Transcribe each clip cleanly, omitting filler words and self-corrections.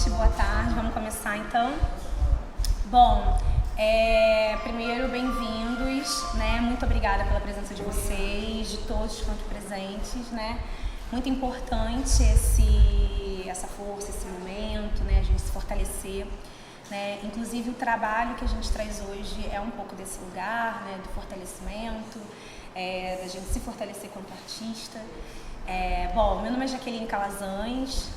noite, boa tarde, vamos começar então. Bom, primeiro, bem-vindos, né? Muito obrigada pela presença de vocês, de todos quanto presentes, né? Muito importante essa força, esse momento, né? A gente se fortalecer, né? Inclusive o trabalho que a gente traz hoje é um pouco desse lugar, né? Do fortalecimento, da gente se fortalecer quanto artista. Bom, meu nome é Jaqueline Calazans,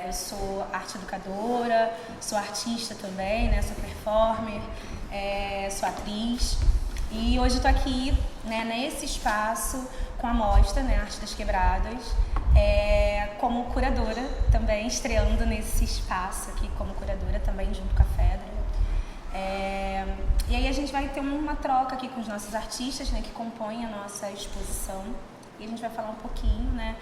eu sou arte educadora, sou artista também, né? Sou performer, sou atriz e hoje eu tô aqui, né, nesse espaço com a mostra, né, Arte das Quebradas, como curadora também, estreando nesse espaço aqui como curadora também junto com a Fedra. E aí a gente vai ter uma troca aqui com os nossos artistas, né, que compõem a nossa exposição. E a gente vai falar um pouquinho, né?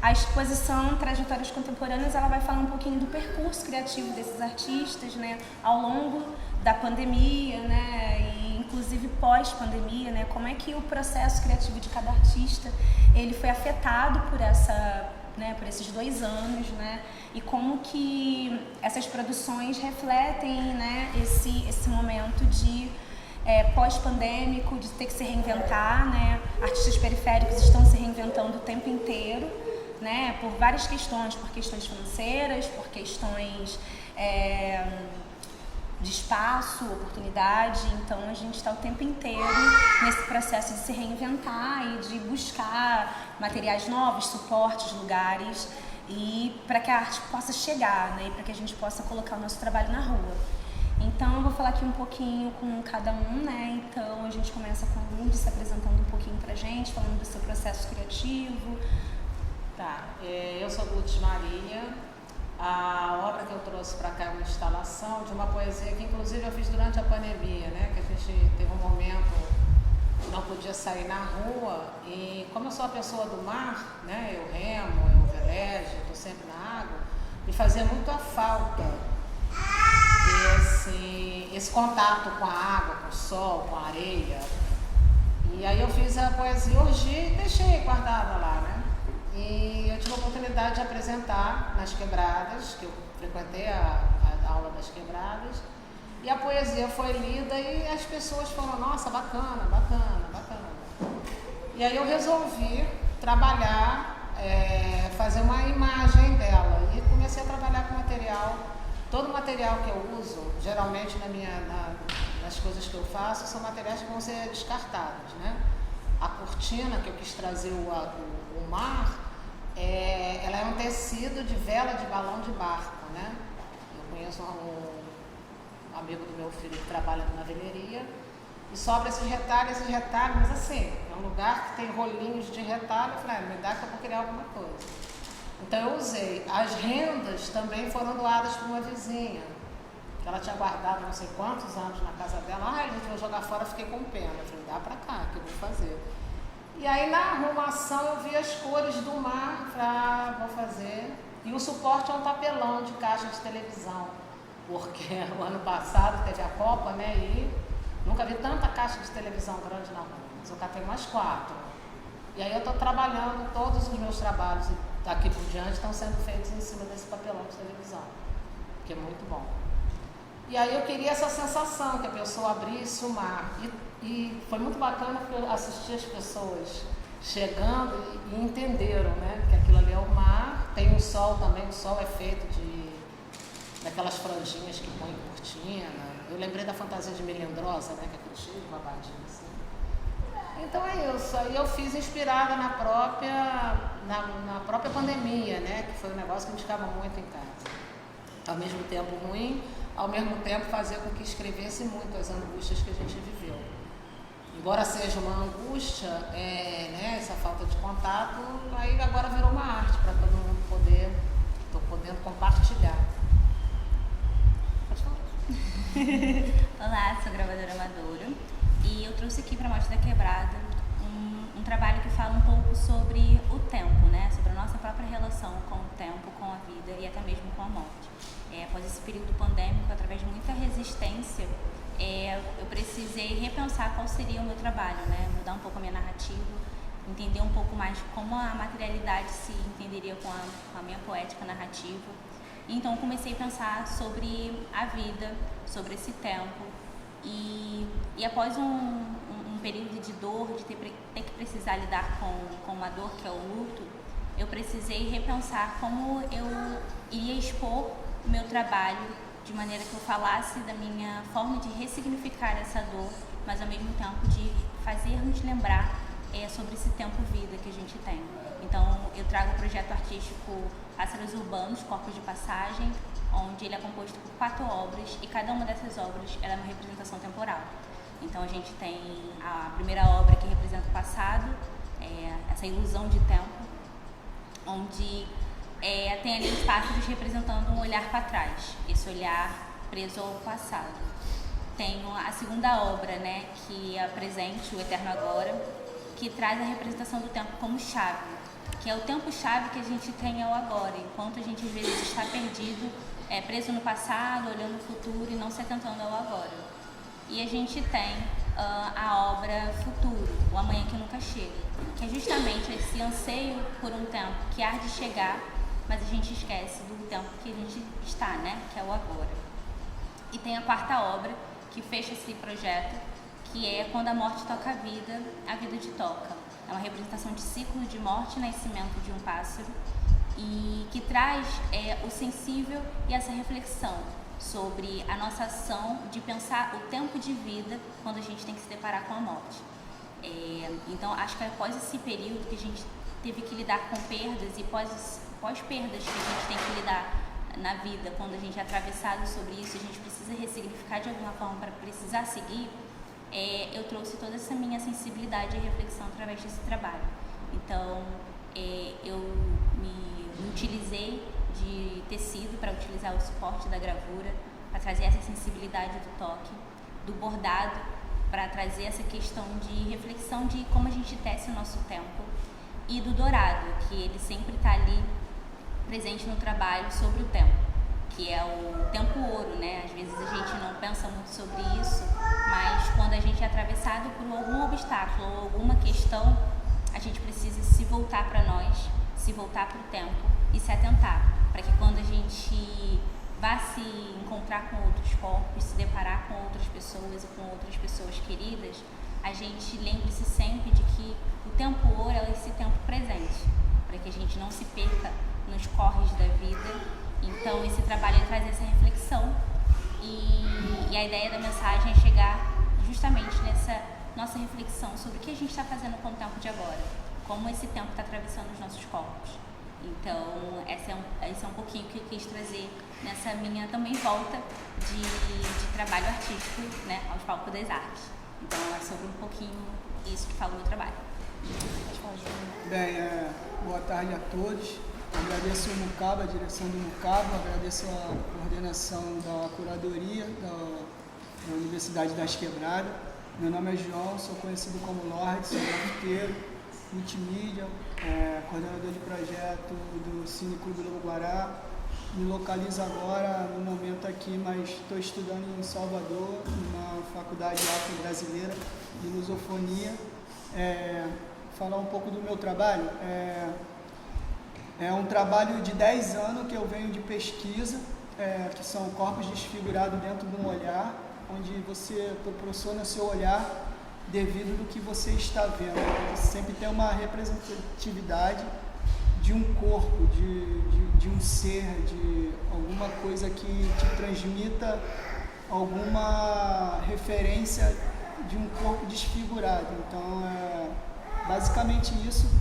A exposição Trajetórias Contemporâneas, ela vai falar um pouquinho do percurso criativo desses artistas, né? Ao longo da pandemia, né? E inclusive pós-pandemia, né? Como é que o processo criativo de cada artista, ele foi afetado por por esses 2 anos, né? E como que essas produções refletem, né? Esse momento de pós-pandêmico, de ter que se reinventar, né? Artistas periféricos estão se reinventando o tempo inteiro, né? Por várias questões, por questões financeiras, por questões de espaço, oportunidade. Então a gente está o tempo inteiro nesse processo de se reinventar e de buscar materiais novos, suportes, lugares, e para que a arte possa chegar, né? E para que a gente possa colocar o nosso trabalho na rua. Então eu vou falar aqui um pouquinho com cada um, né? Então a gente começa com o Lourdes se apresentando um pouquinho pra gente, falando do seu processo criativo. Tá, eu sou Lourdes Maria. A obra que eu trouxe para cá é uma instalação de uma poesia que inclusive eu fiz durante a pandemia, né? Que a gente teve um momento que não podia sair na rua, e como eu sou a pessoa do mar, né? Eu remo, eu velejo, estou sempre na água, me fazia muito a falta esse contato com a água, com o sol, com a areia. E aí eu fiz a poesia hoje e deixei guardada lá, né? E eu tive a oportunidade de apresentar nas Quebradas, que eu frequentei a aula das Quebradas, e a poesia foi lida e as pessoas falaram: nossa, bacana, bacana, bacana. E aí eu resolvi trabalhar, fazer uma imagem dela, e comecei a trabalhar com material. Todo o material que eu uso, geralmente nas coisas que eu faço, são materiais que vão ser descartados, né? A cortina que eu quis trazer o mar, ela é um tecido de vela de balão de barco, né? Eu conheço um amigo do meu filho que trabalha na veleria e sobra esses retalhos, mas assim, é um lugar que tem rolinhos de retalho. Eu falei: me dá que eu vou criar alguma coisa. Então eu usei. As rendas também foram doadas por uma vizinha, que ela tinha guardado não sei quantos anos na casa dela. A gente vai jogar fora, fiquei com pena. Eu falei: dá pra cá, que eu vou fazer. E aí na arrumação eu vi as cores do mar, falei: vou fazer. E o suporte é um papelão de caixa de televisão, porque o ano passado teve a Copa, né? E nunca vi tanta caixa de televisão grande na rua. Mas eu catei umas 4. E aí eu estou trabalhando, todos os meus trabalhos daqui por diante estão sendo feitos em cima desse papelão de televisão, que é muito bom. E aí eu queria essa sensação, que a pessoa abrisse o mar. E foi muito bacana porque eu assisti as pessoas chegando e entenderam, né, que aquilo ali é o mar. Tem o sol também, o sol é feito daquelas franjinhas que põe em cortina. Eu lembrei da fantasia de melindrosa, né, que é aquele cheio de babadinho assim. Então é isso, aí eu fiz inspirada na própria pandemia, né? Que foi um negócio que me ficava muito em casa. Ao mesmo tempo ruim, ao mesmo tempo fazer com que escrevesse muito as angústias que a gente viveu. Embora seja uma angústia, né, essa falta de contato, aí agora virou uma arte para todo mundo poder, estou podendo compartilhar. Pode falar. Olá, sou gravadora amadora. E eu trouxe aqui para a Mostra da Quebrada um trabalho que fala um pouco sobre o tempo, né? Sobre a nossa própria relação com o tempo, com a vida e até mesmo com a morte. Após esse período pandêmico, através de muita resistência, eu precisei repensar qual seria o meu trabalho, né? Mudar um pouco a minha narrativa, entender um pouco mais como a materialidade se entenderia com a minha poética narrativa Então comecei a pensar sobre a vida, sobre esse tempo, e após um período de dor, de ter que precisar lidar com uma dor que é o luto, eu precisei repensar como eu iria expor o meu trabalho de maneira que eu falasse da minha forma de ressignificar essa dor, mas ao mesmo tempo de fazer-nos lembrar sobre esse tempo-vida que a gente tem. Então eu trago o projeto artístico Pássaros Urbanos, Corpos de Passagem, onde ele é composto por 4 obras e cada uma dessas obras ela é uma representação temporal. Então a gente tem a primeira obra que representa o passado, essa ilusão de tempo, onde tem ali os pássaros representando um olhar para trás, esse olhar preso ao passado. Tenho a segunda obra, né, que é a presente, o Eterno Agora, que traz a representação do tempo como chave, que é o tempo-chave que a gente tem ao agora, enquanto a gente às vezes está perdido, preso no passado, olhando o futuro e não se atentando ao agora. E a gente tem a obra Futuro, o Amanhã que Nunca Chega, que é justamente esse anseio por um tempo que há de chegar, mas a gente esquece do tempo que a gente está, né? Que é o agora. E tem a quarta obra, que fecha esse projeto, que é Quando a Morte Toca a vida te toca. É uma representação de ciclo de morte e nascimento de um pássaro, e que traz o sensível e essa reflexão sobre a nossa ação de pensar o tempo de vida quando a gente tem que se deparar com a morte. Então, acho que após esse período que a gente teve que lidar com perdas e pós-perdas que a gente tem que lidar na vida, quando a gente é atravessado sobre isso, a gente precisa ressignificar de alguma forma para precisar seguir, eu trouxe toda essa minha sensibilidade e reflexão através desse trabalho. Então, eu me utilizei de tecido para utilizar o suporte da gravura, para trazer essa sensibilidade do toque, do bordado, para trazer essa questão de reflexão de como a gente tece o nosso tempo, e do dourado, que ele sempre está ali presente no trabalho sobre o tempo, que é o tempo ouro, né? Às vezes a gente não pensa muito sobre isso, mas quando a gente é atravessado por algum obstáculo ou alguma questão, a gente precisa se voltar para nós, se voltar para o tempo e se atentar, para que quando a gente vá se encontrar com outros corpos, se deparar com outras pessoas e com outras pessoas queridas, a gente lembre-se sempre de que o tempo ouro é esse tempo presente, para que a gente não se perca nos corres da vida. Então esse trabalho traz essa reflexão e a ideia da mensagem é chegar justamente nessa nossa reflexão sobre o que a gente está fazendo com o tempo de agora, como esse tempo está atravessando os nossos corpos. Então esse é um pouquinho que eu quis trazer nessa minha também volta de trabalho artístico, né, aos palcos das artes. Então é sobre um pouquinho isso que fala o meu trabalho. Bem, boa tarde a todos. Agradeço o Mucaba, a direção do Mucaba, agradeço a coordenação da curadoria da Universidade das Quebradas. Meu nome é João, sou conhecido como Lorde, sou grafiteiro, multimídia, coordenador de projeto do Cine Clube Lobo Guará. Me localizo agora, no momento aqui, mas estou estudando em Salvador, na Faculdade Afro-Brasileira de Lusofonia. Falar um pouco do meu trabalho. É um trabalho de 10 anos que eu venho de pesquisa, que são corpos desfigurados dentro de um olhar, onde você proporciona seu olhar devido do que você está vendo. Você sempre tem uma representatividade de um corpo, de um ser, de alguma coisa que te transmita alguma referência de um corpo desfigurado. Então, é basicamente isso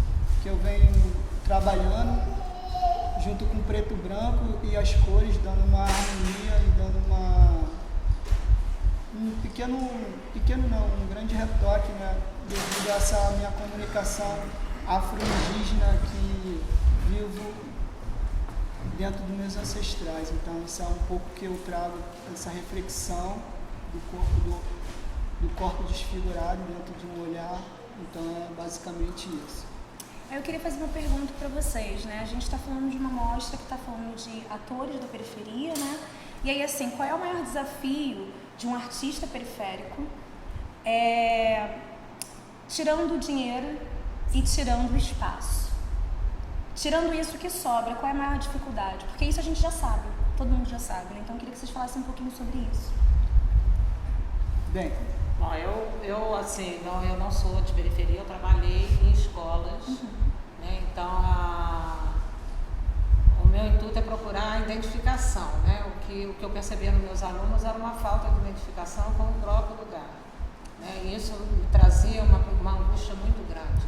que eu venho trabalhando, junto com preto e branco e as cores, dando uma harmonia e dando um grande retoque, né, devido a essa minha comunicação afro-indígena que vivo dentro dos meus ancestrais. Então isso é um pouco que eu trago, essa reflexão do corpo desfigurado dentro de um olhar. Então é basicamente isso. Eu queria fazer uma pergunta para vocês, né? A gente está falando de uma mostra que está falando de atores da periferia, né? E aí, assim, qual é o maior desafio de um artista periférico, tirando o dinheiro e tirando o espaço? tirando isso, o que sobra? Qual é a maior dificuldade? Porque isso a gente já sabe, todo mundo já sabe, né? Então eu queria que vocês falassem um pouquinho sobre isso. Bem, Bom, eu não sou de periferia, eu trabalhei em escolas, né? Então o meu intuito é procurar a identificação, né? O que eu percebia nos meus alunos era uma falta de identificação com o próprio lugar, né? E isso me trazia uma angústia muito grande.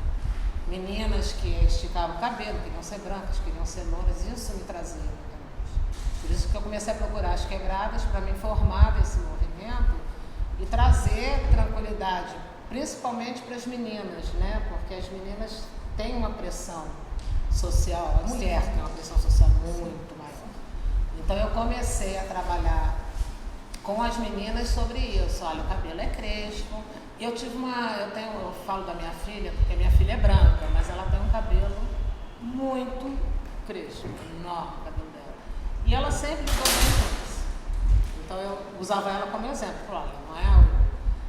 Meninas que esticavam o cabelo, queriam ser brancas, queriam ser louras, isso me trazia muita angústia. Por isso que eu comecei a procurar as quebradas para me informar desse movimento e trazer tranquilidade, principalmente para as meninas, né? Porque as meninas têm uma pressão social, a mulher tem uma pressão social muito maior. Então eu comecei a trabalhar com as meninas sobre isso. Olha, o cabelo é crespo. Eu falo da minha filha, porque minha filha é branca, mas ela tem um cabelo muito crespo, enorme o cabelo dela. E ela sempre ficou bem com isso. Então eu usava ela como exemplo. Olha,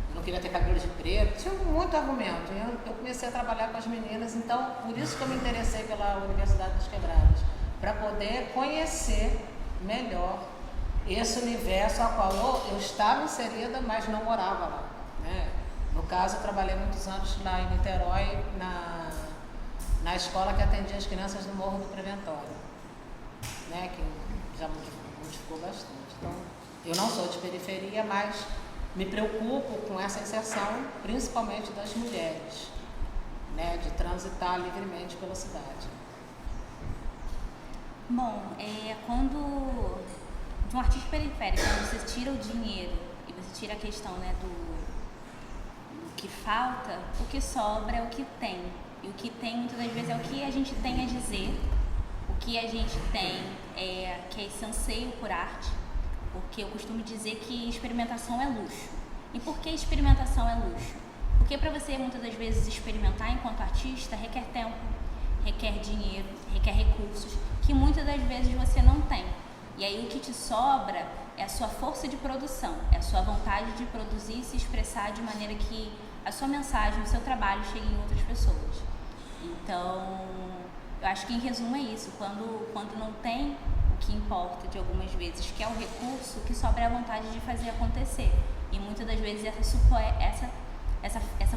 eu não queria ter cabelo de preto, tinha muito argumento. E eu comecei a trabalhar com as meninas, então por isso que eu me interessei pela Universidade das Quebradas, para poder conhecer melhor esse universo ao qual eu estava inserida, mas não morava lá, né? No caso, eu trabalhei muitos anos lá em Niterói, na escola que atendia as crianças do Morro do Preventório, né? Que já modificou bastante. Então, eu não sou de periferia, mas me preocupo com essa inserção, principalmente das mulheres, né? De transitar livremente pela cidade. Bom, quando de um artista periférico, quando você tira o dinheiro e você tira a questão, né, do que falta, o que sobra é o que tem. E o que tem, muitas das vezes, é o que a gente tem a dizer, o que a gente tem que é esse anseio por arte, porque eu costumo dizer que experimentação é luxo. E por que experimentação é luxo? Porque para você, muitas das vezes, experimentar enquanto artista, requer tempo, requer dinheiro, requer recursos, que muitas das vezes você não tem. E aí o que te sobra é a sua força de produção, é a sua vontade de produzir e se expressar de maneira que a sua mensagem, o seu trabalho chegue em outras pessoas. Então, eu acho que em resumo é isso, quando não tem o que importa de algumas vezes, que é o recurso, o que sobra é a vontade de fazer acontecer. E muitas das vezes essa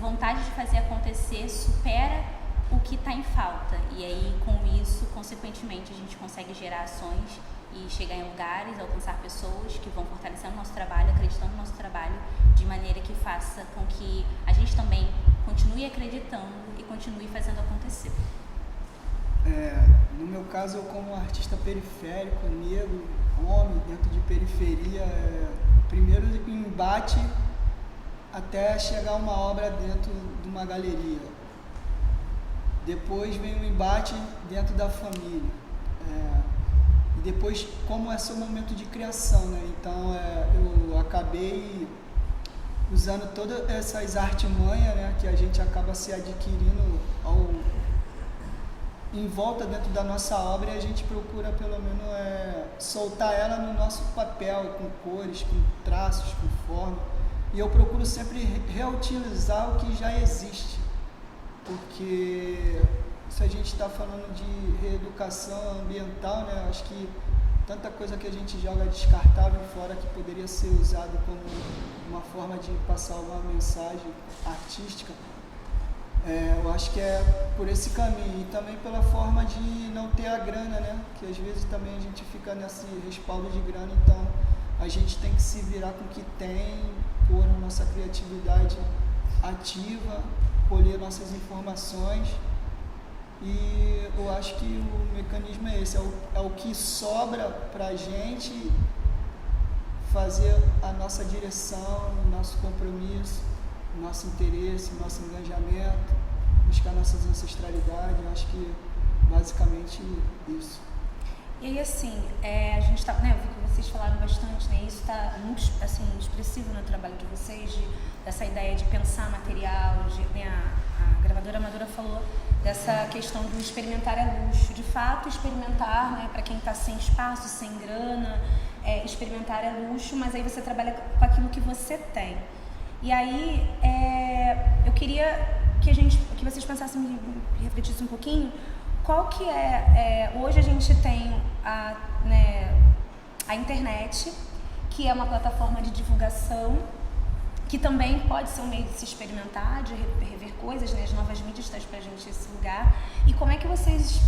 vontade de fazer acontecer supera o que está em falta. E aí, com isso, consequentemente, a gente consegue gerar ações e chegar em lugares, alcançar pessoas que vão fortalecendo o nosso trabalho, acreditando no nosso trabalho, de maneira que faça com que a gente também continue acreditando e continue fazendo acontecer. No meu caso, eu como artista periférico, negro, homem, dentro de periferia, primeiro o embate até chegar uma obra dentro de uma galeria. Depois vem o embate dentro da família. E depois, como é seu momento de criação, né? Então, eu acabei usando todas essas artimanhas, né, que a gente acaba se adquirindo em volta dentro da nossa obra, e a gente procura, pelo menos, soltar ela no nosso papel, com cores, com traços, com forma. E eu procuro sempre reutilizar o que já existe, porque se a gente está falando de reeducação ambiental, né, acho que tanta coisa que a gente joga descartável fora que poderia ser usado como uma forma de passar uma mensagem artística, eu acho que é por esse caminho. E também pela forma de não ter a grana, né, que às vezes também a gente fica nesse respaldo de grana, então a gente tem que se virar com o que tem, pôr a nossa criatividade ativa, colher nossas informações. E eu acho que o mecanismo é esse, é o que sobra para a gente fazer a nossa direção, o nosso compromisso, o nosso interesse, o nosso engajamento, buscar nossas ancestralidades. Eu acho que basicamente isso. E aí, assim, a gente está, né, eu vi que vocês falaram bastante, né, isso está muito, assim, expressivo no trabalho de vocês, dessa ideia de pensar material, né, a gravadora Amadora falou dessa questão do experimentar é luxo. De fato, experimentar, né, para quem está sem espaço, sem grana, experimentar é luxo, mas aí você trabalha com aquilo que você tem. E aí, eu queria que vocês pensassem, refletissem um pouquinho, qual que hoje a gente tem a internet, que é uma plataforma de divulgação, que também pode ser um meio de se experimentar, de rever coisas, né? As novas mídias trazem pra gente esse lugar. E como é que vocês,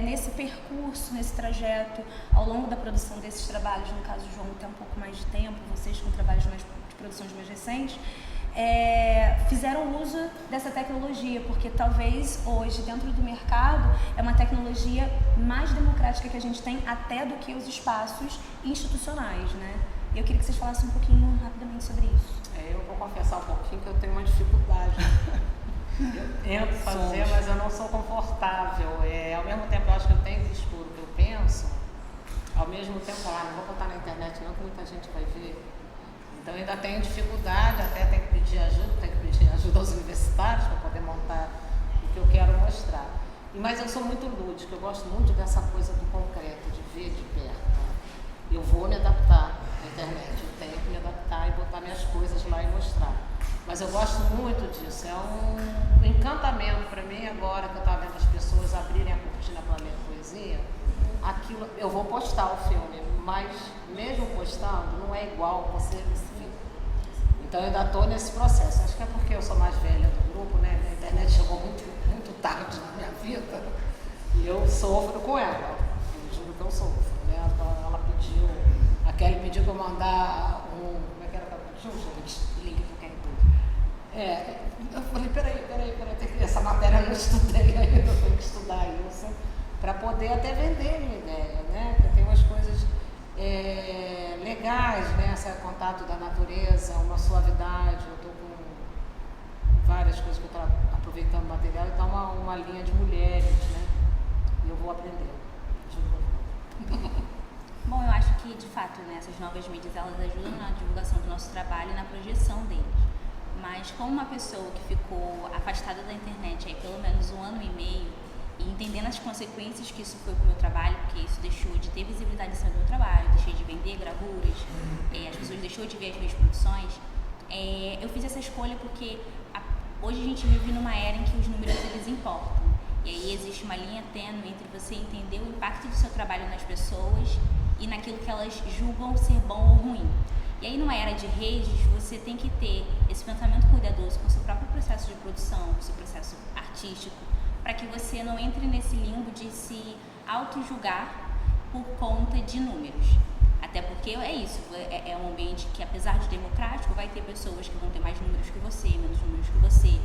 nesse percurso, nesse trajeto, ao longo da produção desses trabalhos, no caso o João tem um pouco mais de tempo, vocês com trabalhos de produções mais recentes, fizeram uso dessa tecnologia, porque talvez hoje, dentro do mercado, é uma tecnologia mais democrática que a gente tem até do que os espaços institucionais, né? Eu queria que vocês falassem um pouquinho rapidamente sobre isso. Eu vou confessar um pouquinho que eu tenho uma dificuldade. Eu tento fazer, mas eu não sou confortável. Ao mesmo tempo, eu acho que eu tenho que expor o que eu penso. Ao mesmo tempo, não vou botar na internet não, que muita gente vai ver. Então, eu ainda tenho dificuldade, até tenho que pedir ajuda aos universitários para poder montar o que eu quero mostrar. Mas eu sou muito lúdica, eu gosto muito dessa coisa do concreto, de ver de perto. Eu vou me adaptar à internet, eu tenho que me adaptar e botar minhas coisas lá e mostrar. Mas eu gosto muito disso, é um encantamento para mim agora que eu estava vendo as pessoas abrirem a cortina para ler poesia. Aquilo, eu vou postar o filme, mas mesmo postando, não é igual você ver. Então eu ainda estou nesse processo. Acho que é porque eu sou mais velha do grupo, né? A internet chegou muito tarde na minha vida e eu sofro com ela. Eu juro que eu sofro, né? Ela pediu, a Kelly pediu para eu mandar como é que era que ela pediu, gente? Link para quem eu falei, peraí, essa matéria eu não estudei ainda, eu tenho que estudar isso para poder até vender minha ideia, né? Porque tem umas coisas legais, né? Esse contato da natureza, uma suavidade. Eu estou com várias coisas que eu estou aproveitando o material, então uma linha de mulheres, né? E eu vou aprender. Bom, eu acho que, de fato, né, essas novas mídias, elas ajudam na divulgação do nosso trabalho e na projeção deles. Mas como uma pessoa que ficou afastada da internet aí pelo menos 1 ano e meio, e entendendo as consequências que isso foi para o meu trabalho, porque isso deixou de ter visibilidade em cima do meu trabalho, deixei de vender gravuras, as pessoas deixou de ver as minhas produções, eu fiz essa escolha porque hoje a gente vive numa era em que os números eles importam. E aí existe uma linha tênue entre você entender o impacto do seu trabalho nas pessoas e naquilo que elas julgam ser bom ou ruim. E aí numa era de redes, você tem que ter esse pensamento cuidadoso com o seu próprio processo de produção, com o seu processo artístico, para que você não entre nesse limbo de se auto-julgar por conta de números. Até porque é isso, é um ambiente que, apesar de democrático, vai ter pessoas que vão ter mais números que você, menos números que você.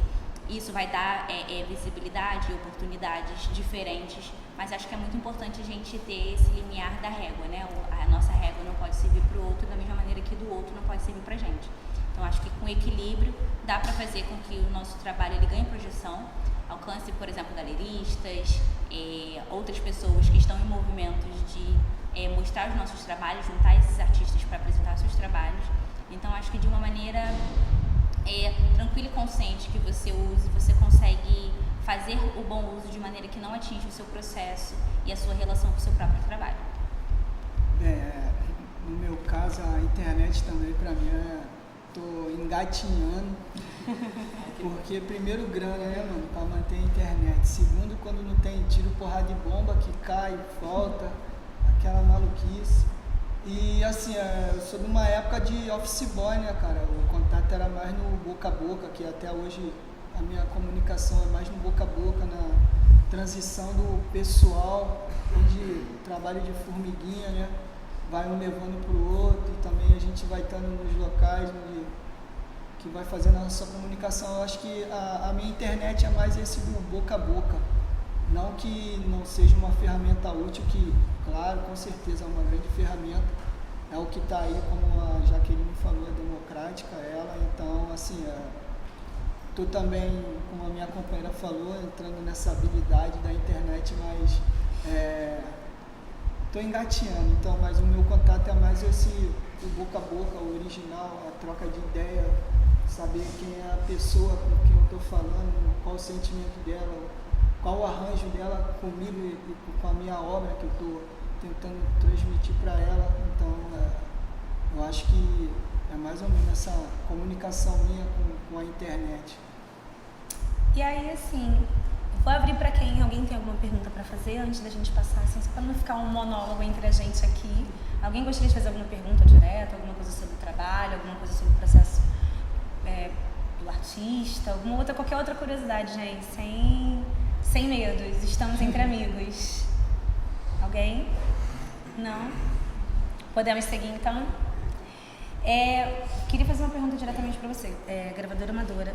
Isso vai dar visibilidade e oportunidades diferentes, mas acho que é muito importante a gente ter esse limiar da régua, né? A nossa régua não pode servir para o outro da mesma maneira que do outro não pode servir para a gente. Então, acho que com equilíbrio dá para fazer com que o nosso trabalho ele ganhe projeção, alcance, por exemplo, galeristas, outras pessoas que estão em movimentos de mostrar os nossos trabalhos, juntar esses artistas para apresentar seus trabalhos. Então, acho que de uma maneira tranquila e consciente que você use, você consegue fazer o bom uso de maneira que não atinja o seu processo e a sua relação com o seu próprio trabalho. No meu caso, a internet também, para mim, tô engatinhando, porque primeiro grana, né, mano, para manter a internet. Segundo, quando não tem tiro, porrada de bomba que cai, volta, aquela maluquice. E assim, eu sou de uma época de office boy, né, cara? O contato era mais no boca a boca, que até hoje a minha comunicação é mais no boca a boca, na transição do pessoal, onde trabalho de formiguinha, né? Vai um levando pro outro e também a gente vai estando nos locais que vai fazendo a nossa comunicação. Eu acho que a minha internet é mais esse do boca a boca. Não que não seja uma ferramenta útil, que, claro, com certeza é uma grande ferramenta. É o que está aí, como a Jaqueline falou, é democrática ela. Então, assim, tu também, como a minha companheira falou, entrando nessa habilidade da internet, mas estou engateando. Então, mas o meu contato é mais o boca a boca, o original, a troca de ideia, saber quem é a pessoa com quem eu estou falando, qual o sentimento dela, qual o arranjo dela comigo e com a minha obra que eu estou tentando transmitir para ela. Então, eu acho que é mais ou menos essa comunicação minha com a internet. E aí, assim, Vou abrir para quem alguém tem alguma pergunta para fazer antes da gente passar, assim, só para não ficar um monólogo entre a gente aqui. Alguém gostaria de fazer alguma pergunta direta, alguma coisa sobre o trabalho, alguma coisa sobre o processo do artista, qualquer outra curiosidade, gente, sem medos, estamos entre amigos. Alguém? Não? Podemos seguir então? Queria fazer uma pergunta diretamente para você, gravadora amadora.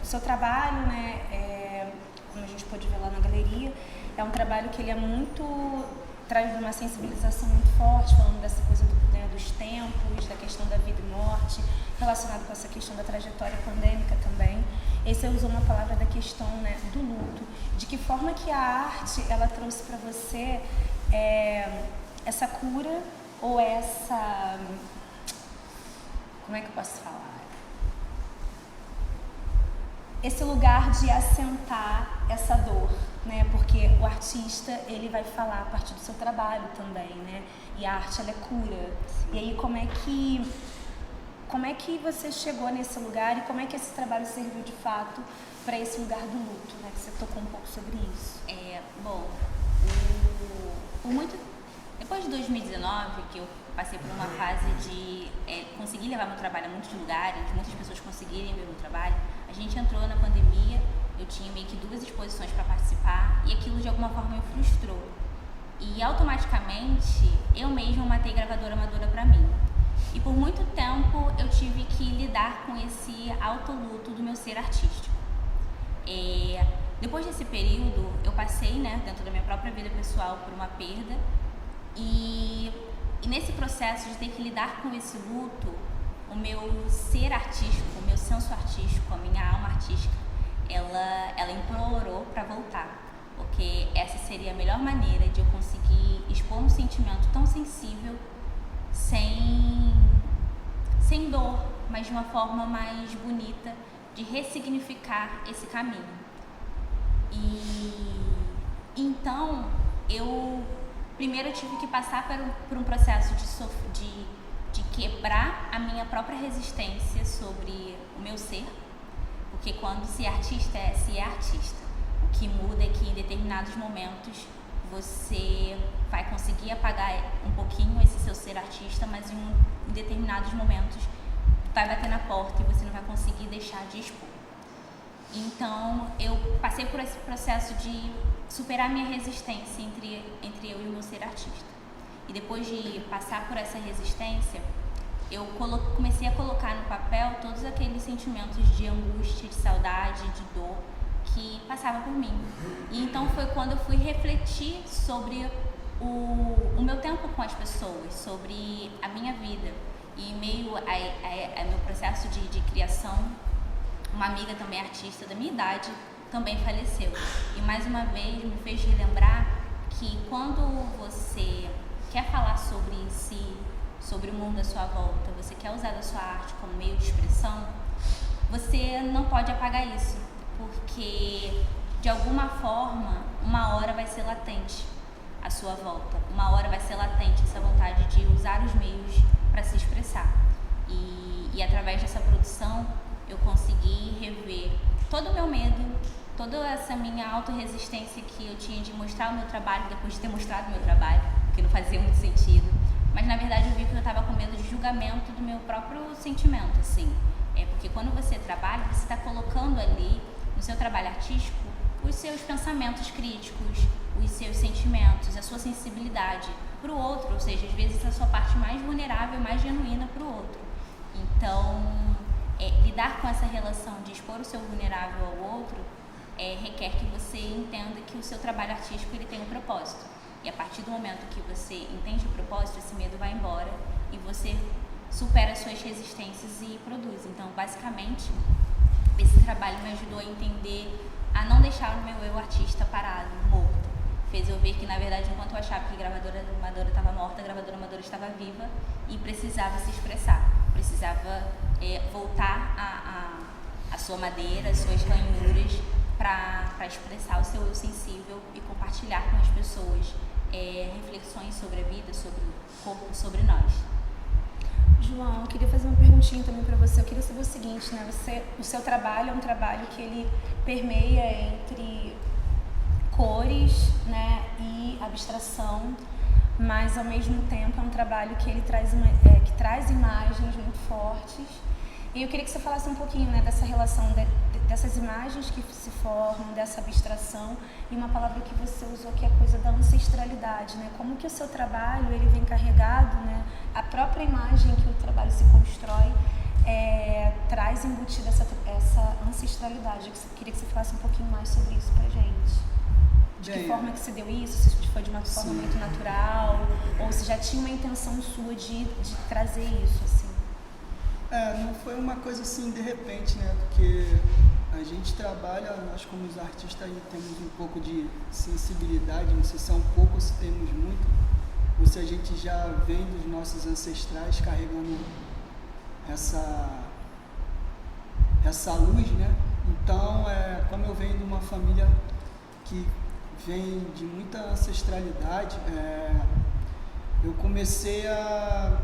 O seu trabalho, né, como a gente pôde ver lá na galeria, é um trabalho que ele é traz uma sensibilização muito forte, falando dessa coisa dos tempos, da questão da vida e morte, relacionado com essa questão da trajetória pandêmica também. E você usou uma palavra da questão, né, do luto. De que forma que a arte ela trouxe para você essa cura ou essa... Como é que eu posso falar? Esse lugar de assentar essa dor, né? Porque o artista, ele vai falar a partir do seu trabalho também, né? E a arte, ela é cura. E aí, como é que você chegou nesse lugar e como é que esse trabalho serviu de fato para esse lugar do luto, né? Que você tocou um pouco sobre isso. Depois de 2019, que eu passei por uma fase de conseguir levar meu trabalho a muitos lugares, muitas pessoas conseguirem ver meu trabalho, a gente entrou na pandemia, eu tinha meio que 2 exposições para participar e aquilo de alguma forma me frustrou. E automaticamente eu mesma matei gravadora amadora para mim. E por muito tempo eu tive que lidar com esse autoluto do meu ser artístico. Depois desse período eu passei, né, dentro da minha própria vida pessoal por uma perda e nesse processo de ter que lidar com esse luto, o meu ser artístico, o meu senso artístico, a minha alma artística, ela implorou para voltar, porque essa seria a melhor maneira de eu conseguir expor um sentimento tão sensível sem dor, mas de uma forma mais bonita de ressignificar esse caminho. E então primeiro eu tive que passar por um processo de quebrar a minha própria resistência sobre o meu ser, porque quando se é artista, o que muda é que em determinados momentos você vai conseguir apagar um pouquinho esse seu ser artista, mas em determinados momentos vai bater na porta e você não vai conseguir deixar de expor. Então eu passei por esse processo de superar minha resistência entre eu e o meu ser artista. E depois de passar por essa resistência, eu comecei a colocar no papel todos aqueles sentimentos de angústia, de saudade, de dor que passavam por mim. E então foi quando eu fui refletir sobre o meu tempo com as pessoas, sobre a minha vida. E em meio a meu processo de criação, uma amiga também artista da minha idade também faleceu. E mais uma vez me fez relembrar que quando você quer falar sobre si, sobre o mundo à sua volta, você quer usar da sua arte como meio de expressão, você não pode apagar isso, porque de alguma forma, uma hora vai ser latente à sua volta, uma hora vai ser latente essa vontade de usar os meios para se expressar. E através dessa produção, eu consegui rever todo o meu medo, toda essa minha autorresistência que eu tinha de mostrar o meu trabalho depois de ter mostrado o meu trabalho, que não fazia muito sentido. Mas na verdade eu vi que eu estava com medo de julgamento do meu próprio sentimento, assim. Porque quando você trabalha, você está colocando ali, no seu trabalho artístico, os seus pensamentos críticos, os seus sentimentos, a sua sensibilidade para o outro, ou seja, às vezes a sua parte mais vulnerável, mais genuína para o outro. Então, lidar com essa relação de expor o seu vulnerável ao outro requer que você entenda que o seu trabalho artístico ele tem um propósito. E a partir do momento que você entende o propósito, esse medo vai embora e você supera as suas resistências e produz. Então, basicamente, esse trabalho me ajudou a entender, a não deixar o meu eu artista parado, morto. Fez eu ver que, na verdade, enquanto eu achava que a gravadora amadora estava morta, a gravadora amadora estava viva e precisava se expressar. Precisava voltar a sua madeira, as suas ranhuras para expressar o seu eu sensível e compartilhar com as pessoas reflexões sobre a vida, sobre o corpo, sobre nós. João, eu queria fazer uma perguntinha também para você. Eu queria saber o seguinte, né? O seu trabalho é um trabalho que ele permeia entre cores, né, e abstração, mas ao mesmo tempo é um trabalho que ele traz que traz imagens muito fortes. E eu queria que você falasse um pouquinho, né, dessa relação dessas imagens que se formam, dessa abstração, e uma palavra que você usou que é a coisa da ancestralidade, né? Como que o seu trabalho ele vem carregado, né? A própria imagem que o trabalho se constrói traz embutida essa ancestralidade. Eu queria que você falasse um pouquinho mais sobre isso pra gente. De que forma que se deu isso? Se foi de uma forma muito natural, ou se já tinha uma intenção sua de trazer isso, assim? Não foi uma coisa assim de repente, né? Porque a gente trabalha, nós como os artistas temos um pouco de sensibilidade, não sei se é um pouco ou se temos muito, ou se a gente já vem dos nossos ancestrais carregando essa luz, né? Então, como eu venho de uma família que vem de muita ancestralidade, eu comecei a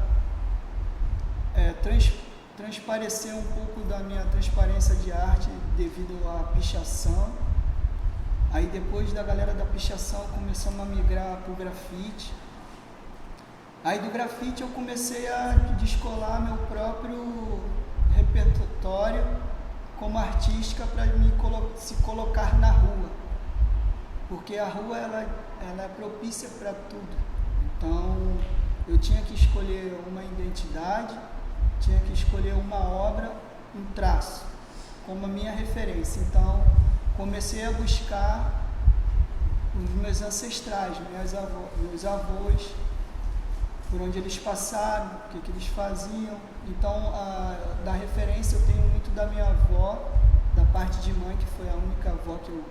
transparecer um pouco da minha transparência de arte devido à pichação. Aí depois da galera da pichação começamos a migrar para o grafite. Aí do grafite eu comecei a descolar meu próprio repertório como artística para se colocar na rua, porque a rua ela é propícia para tudo. Então eu tinha que escolher uma identidade, tinha que escolher uma obra, um traço como a minha referência. Então comecei a buscar os meus ancestrais, meus avós, por onde eles passaram, o que eles faziam. Então, da referência eu tenho muito da minha avó, da parte de mãe, que foi a única avó que eu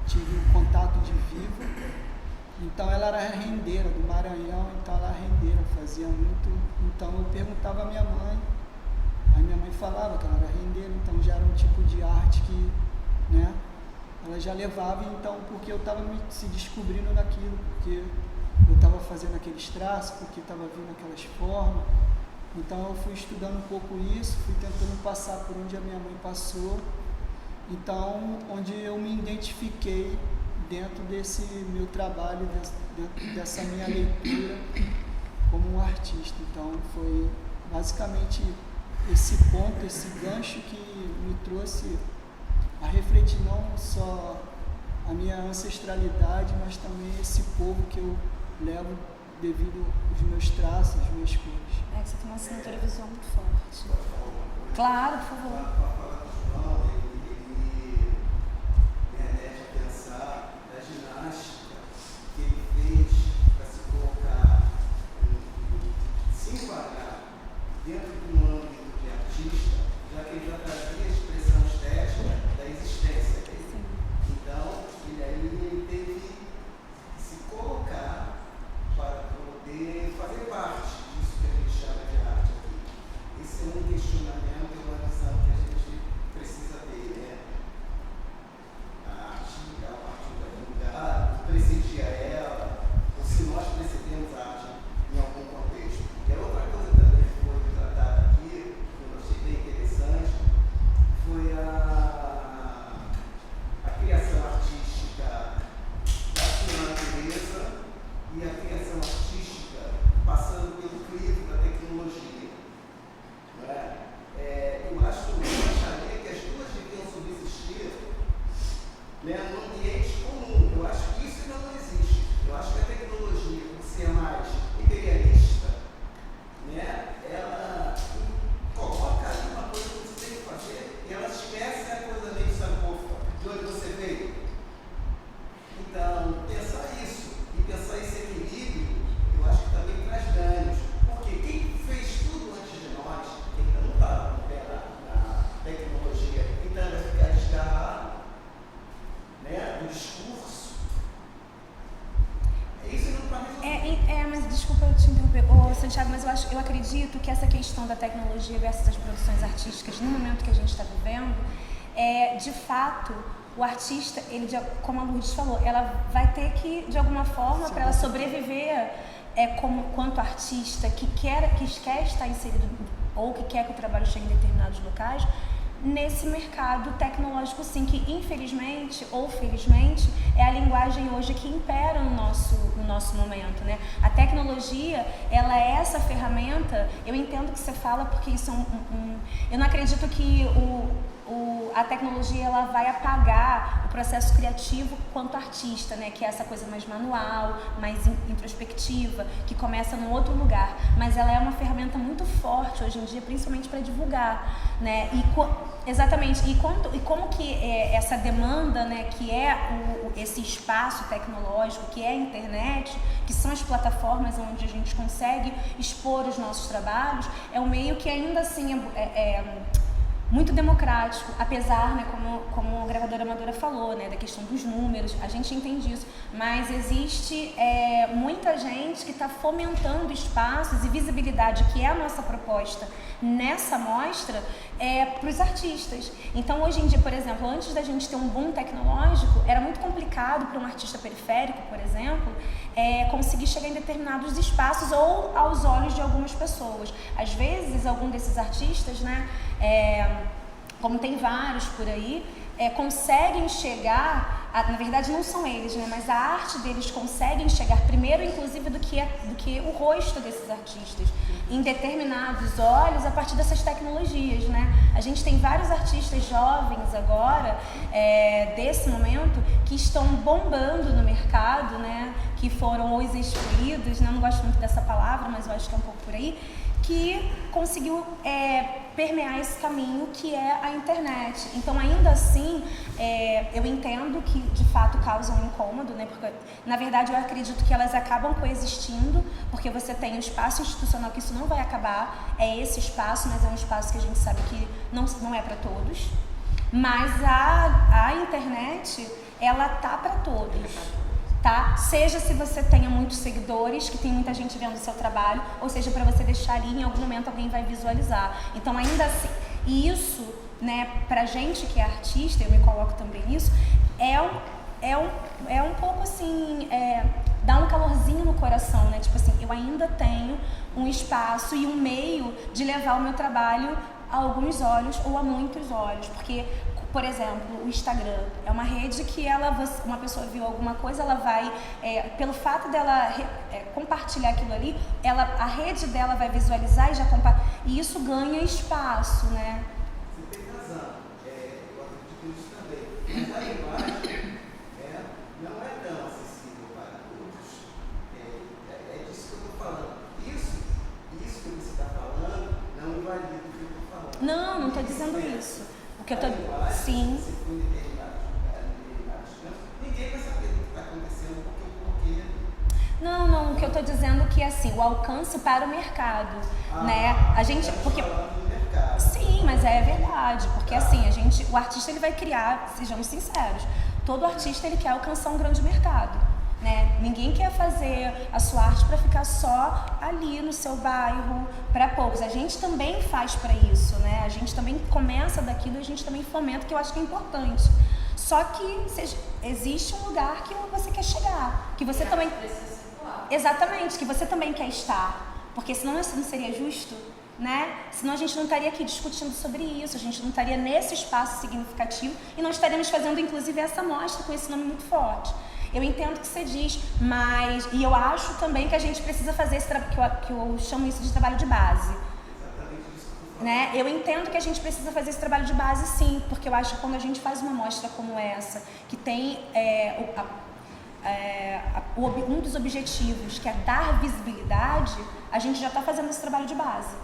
tive um contato de vivo. Então, ela era rendeira do Maranhão, então ela era rendeira, fazia muito. Então, eu perguntava à minha mãe, a minha mãe falava que ela era rendeira, então já era um tipo de arte que, né, ela já levava. Então, porque eu estava se descobrindo naquilo, porque eu estava fazendo aqueles traços, porque estava vindo aquelas formas. Então eu fui estudando um pouco isso, fui tentando passar por onde a minha mãe passou. Então, onde eu me identifiquei dentro desse meu trabalho, dentro dessa minha leitura como um artista. Então foi basicamente esse ponto, esse gancho que me trouxe a refletir não só a minha ancestralidade, mas também esse povo que eu levo devido aos meus traços, às minhas cores. Você tem uma assinatura visual muito forte. Claro, por favor. Santiago, mas eu acredito que essa questão da tecnologia versus as produções artísticas, no momento que a gente está vivendo, de fato, o artista, ele, como a Lourdes falou, ela vai ter que, de alguma forma, para ela sobreviver, quanto artista que quer estar inserido ou que quer que o trabalho chegue em determinados locais, nesse mercado tecnológico, sim, que infelizmente ou felizmente é a linguagem hoje que impera no nosso momento, né? A tecnologia, ela é essa ferramenta. Eu entendo o que você fala, porque isso eu não acredito que a tecnologia ela vai apagar o processo criativo quanto artista, né? Que é essa coisa mais manual, mais introspectiva, que começa num outro lugar. Mas ela é uma ferramenta muito forte hoje em dia, principalmente para divulgar, né? Exatamente. E como que essa demanda, né? Que é esse espaço tecnológico, que é a internet, que são as plataformas onde a gente consegue expor os nossos trabalhos, é um meio que ainda assim muito democrático, apesar, né, como a gravadora amadora falou, né, da questão dos números, a gente entende isso, mas existe muita gente que está fomentando espaços e visibilidade, que é a nossa proposta nessa mostra, para os artistas. Então, hoje em dia, por exemplo, antes da gente ter um boom tecnológico, era muito complicado para um artista periférico, por exemplo, conseguir chegar em determinados espaços ou aos olhos de algumas pessoas. Às vezes, algum desses artistas, né, como tem vários por aí, conseguem chegar, na verdade não são eles, né, mas a arte deles conseguem chegar primeiro, inclusive, do que o rosto desses artistas, em determinados olhos, a partir dessas tecnologias, né? A gente tem vários artistas jovens agora, desse momento, que estão bombando no mercado, né? Que foram os excluídos, né? Eu não gosto muito dessa palavra, mas eu acho que é um pouco por aí, que conseguiu permear esse caminho que é a internet. Então, ainda assim, eu entendo que de fato causam um incômodo, né? Porque, na verdade, eu acredito que elas acabam coexistindo, porque você tem o espaço institucional, que isso não vai acabar, é esse espaço, mas é um espaço que a gente sabe que não é para todos. Mas a internet, ela tá para todos. Tá? Seja se você tenha muitos seguidores, que tem muita gente vendo o seu trabalho, ou seja, para você deixar ali, em algum momento alguém vai visualizar. Então, ainda assim, isso, né, pra gente que é artista, eu me coloco também nisso, é um pouco assim, dá um calorzinho no coração, né? Tipo assim, eu ainda tenho um espaço e um meio de levar o meu trabalho a alguns olhos ou a muitos olhos, porque, por exemplo, o Instagram é uma rede que uma pessoa viu alguma coisa, ela vai, pelo fato dela compartilhar aquilo ali, a rede dela vai visualizar e já compartilhar, e isso ganha espaço, né? Você tem razão, eu acredito nisso também, mas a imagem não é tão acessível para todos, é disso que eu estou falando. Isso que você está falando não invalida o que eu estou falando. Não estou dizendo isso. Que eu tô... Sim. Ninguém vai saber o que está acontecendo porque eu coloquei. Não, o que eu tô dizendo é que assim, o alcance para o mercado, né? A gente, porque sim, mas é verdade, porque assim, o artista ele vai criar, sejamos sinceros, todo artista ele quer alcançar um grande mercado. Né? Ninguém quer fazer a sua arte para ficar só ali no seu bairro, para poucos. A gente também faz para isso, né? A gente também começa daquilo e a gente também fomenta, que eu acho que é importante. Só que existe um lugar que você quer chegar, que você também... Exatamente, que você também quer estar, porque senão não seria justo, né? Senão a gente não estaria aqui discutindo sobre isso, a gente não estaria nesse espaço significativo e não estaríamos fazendo, inclusive, essa mostra com esse nome muito forte. Eu entendo o que você diz, e eu acho também que a gente precisa fazer esse trabalho, que eu chamo isso de trabalho de base. Né? Eu entendo que a gente precisa fazer esse trabalho de base, sim, porque eu acho que quando a gente faz uma mostra como essa, que tem um dos objetivos, que é dar visibilidade, a gente já está fazendo esse trabalho de base.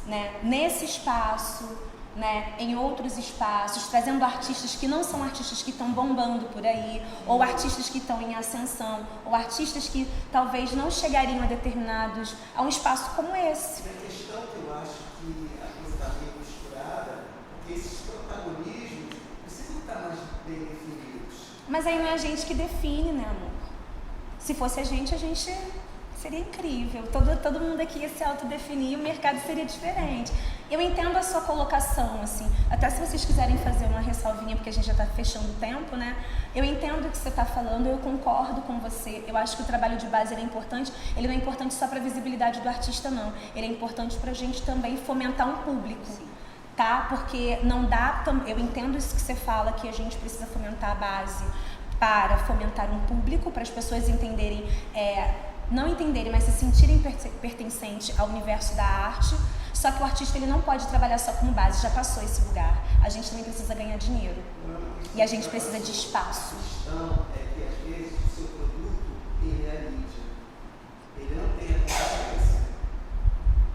Né? Nesse espaço, né, em outros espaços, trazendo artistas que não são artistas que estão bombando por aí, ou artistas que estão em ascensão, ou artistas que talvez não chegariam a um espaço como esse. A questão que eu acho que a coisa está meio misturada, porque esses protagonismos precisam estar mais bem definidos. Mas aí não é a gente que define, né, amor? Se fosse a gente seria incrível. Todo mundo aqui ia se autodefinir e o mercado seria diferente. Eu entendo a sua colocação, assim, até se vocês quiserem fazer uma ressalvinha, porque a gente já está fechando o tempo, né? Eu entendo o que você está falando, eu concordo com você. Eu acho que o trabalho de base ele é importante. Ele não é importante só para a visibilidade do artista, não. Ele é importante para a gente também fomentar um público, tá? Porque não dá... Eu entendo isso que você fala, que a gente precisa fomentar a base para fomentar um público, para as pessoas entenderem... não entenderem, mas se sentirem pertencentes ao universo da arte. Só que o artista ele não pode trabalhar só como base, já passou esse lugar. A gente também precisa ganhar dinheiro. E a gente precisa de espaço. A questão é que, às vezes, o seu produto, ele é a mídia. Ele não tem a consciência.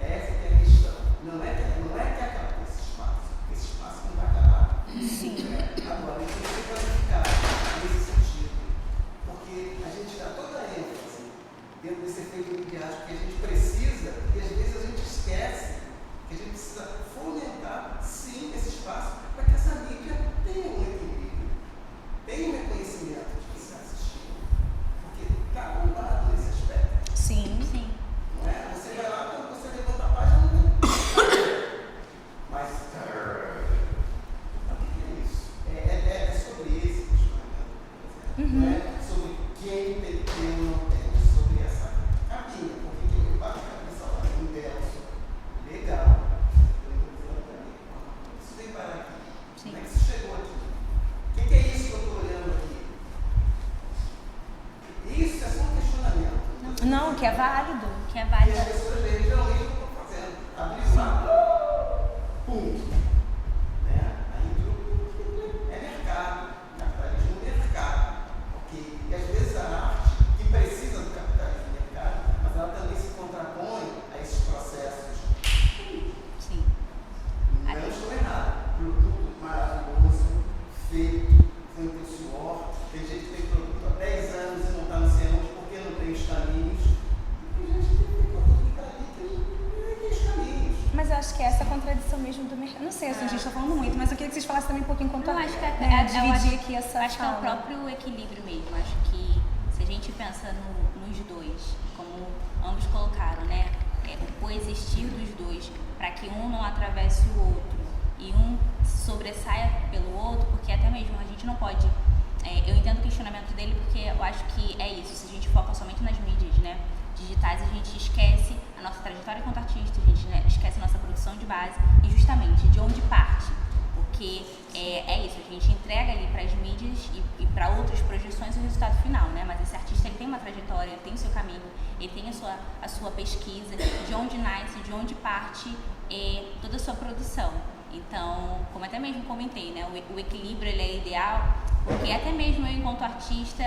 Essa que é a questão. Não é que acaba esse espaço. Esse espaço não vai acabar. Sim. Agora, ele tem que ser planificado nesse sentido. Porque a gente dá toda a ênfase dentro desse efeito midiático que a gente precisa, e às vezes a gente esquece que a gente precisa fomentar, sim, esse espaço para que essa mídia tenha um equilíbrio, tenha um reconhecimento de quem está assistindo. Porque está bombado nesse aspecto. Sim. Não é? Você vai lá, quando você levanta a página, não tem. Mas, o que é isso? É sobre esse questionamento. Não é sobre quem tem ou não tem, sobre essa cabine. Porque quem bate a cabeça lá em Delso, legal. Isso vem para aqui. Como é que isso chegou aqui? O que é isso que eu estou olhando aqui? Isso é só um questionamento. Não, que é válido. Que é E válido. as pessoas veem, geralmente, o que eu estou fazendo. Abrir lá, pum. Né? Aí é mercado. Capitalismo é mercado. Ok? E às vezes a arte, que precisa do capitalismo de mercado, mas ela também se contrapõe a esses processos. Sim. Não estou errado. Produto maravilhoso, feito, foi o teu suor. Tem gente que tem produto há 10 anos e não está no cinema porque não tem os caminhos. E tem gente que tem produto que está ali e não tem os caminhos. Mas eu acho que essa é a contradição mesmo do mercado. Não sei, assim, a gente está falando muito, mas eu queria que vocês falassem também um pouquinho enquanto Eu acho que dividir aqui essa acho que é o fala. próprio equilíbrio mesmo. Acho que se a gente pensa nos dois, como ambos colocaram, né? O coexistir dos dois, para que um não atravesse o outro e um sobressaia pelo outro, porque até mesmo a gente não pode. Eu entendo o questionamento dele, porque eu acho que é isso. Se a gente foca somente nas mídias, né, digitais, a gente esquece a nossa trajetória enquanto artista, a gente, né, esquece a nossa produção de base e justamente de onde parte. Porque é isso, a gente entrega ali para as mídias e para outras projeções o resultado final, né? Mas esse artista ele tem uma trajetória, ele tem o seu caminho, ele tem a sua pesquisa, de onde nasce, de onde parte toda a sua produção. Então, como até mesmo comentei, né? O equilíbrio ele é ideal, porque até mesmo eu enquanto artista,